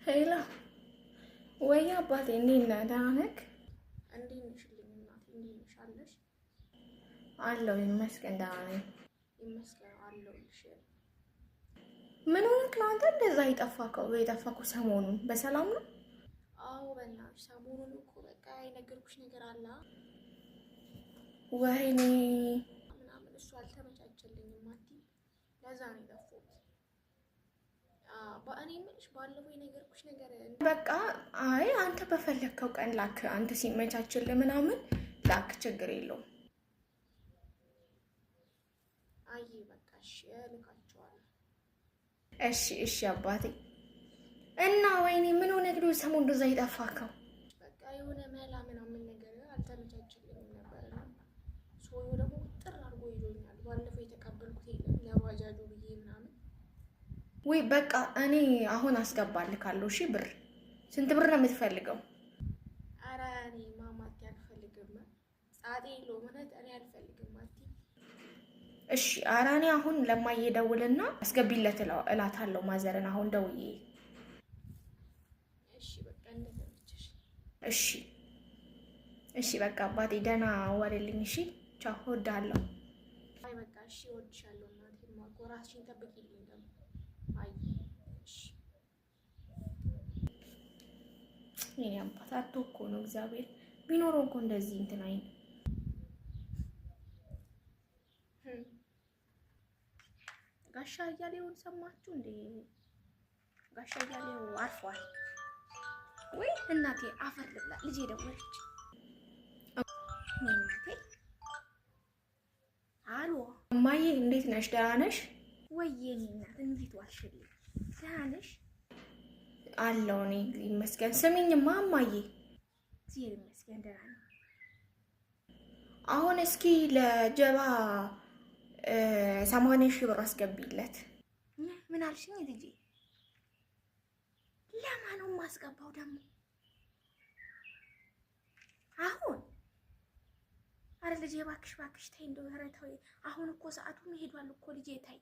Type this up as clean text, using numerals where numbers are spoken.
ሄሎ ወይ አባቴ እንዴት ነህ? ደህና ነህ? እንዴት ነሽልኝ እናቴ? እንዴት ነሽ? አለሽ? አለሁ ይመስገን ደህና ነኝ። ይመስገን አለሁልሽ። ምን ሆነህ ነው አንተ እንደዛ የጠፋከው ሰሞኑን በሰላም ነው? አዎ በእናትሽ ሰሞኑን እኮ በቃ የነገርኩሽ ነገር አለ ወይኔ ምናምን እሱ አልተመቻቸልኝም ማቲ፣ ለዛ ነው የጠፋሁት። እኔ የምልሽ ባለፈው የነገርኩሽ ነገር በቃ አይ አንተ በፈለግከው ቀን ላክ፣ አንተ ሲመቻችልህ ምናምን ላክ፣ ችግር የለውም። አይ በቃ እሺ እልካቸዋለሁ። እሺ አባቴ። እና ወይኔ ምን ሆነህ ነው ሰሞኑን እንደዛ የጠፋከው? በቃ የሆነ መላ ምናምን ነገር አልተመቻችልኝም ነበርና ሰውዬው ደግሞ ጥር አድርጎ ይዞኛል። ባለፈው የተቀበልኩት የለም ለባጃጁ ብዬ ምናምን። ወይ በቃ እኔ አሁን አስገባልካለሁ። እሺ ብር ስንት ብር ነው የምትፈልገው? ኧረ እኔ ማማቴ አልፈልግም። ጻጤ የለውም እውነት እኔ አልፈልግም ማቲ። እሺ ኧረ እኔ አሁን ለማዬ ደውልና አስገቢለት እላታለሁ ማዘርን አሁን ደውዬ። እሺ በቃ እንደተመቸሽ። እሺ በቃ አባቴ ደህና ዋልልኝ። እሺ ቻው፣ እወድሃለሁ። አይ በቃ እሺ እወድሻለሁ እናቴ። ማኮ ራስሽን ጠብቂልኝ ደግሞ። አይ እሺ የኔ አባት አቶ እኮ ነው እግዚአብሔር ቢኖረው እኮ እንደዚህ እንትን አይነት ጋሻ እያሌውን ሰማችሁ እንዴ? ጋሻ እያሌው አርፏል ወይ? እናቴ አፈር ልብላ። ልጄ ደወለች። እናቴ አሎ እማዬ እንዴት ነሽ? ደህና ነሽ ወይ? የኔ እናት እንዴት ዋልሽልኝ? ደህና ነሽ? አለሁ እኔ ይመስገን። ስሚኝማ እማዬ፣ እግዚአብሔር ይመስገን ደህና ነኝ። አሁን እስኪ ለጀባ 80,000 ብር አስገቢለት። ምን አልሽኝ ልጄ? ለማን ነው የማስገባው ደግሞ አሁን? አረ ልጄ እባክሽ ተይ፣ እንደው ኧረ ተይ። አሁን እኮ ሰዓቱ ሄዷል እኮ ልጄ ተይ።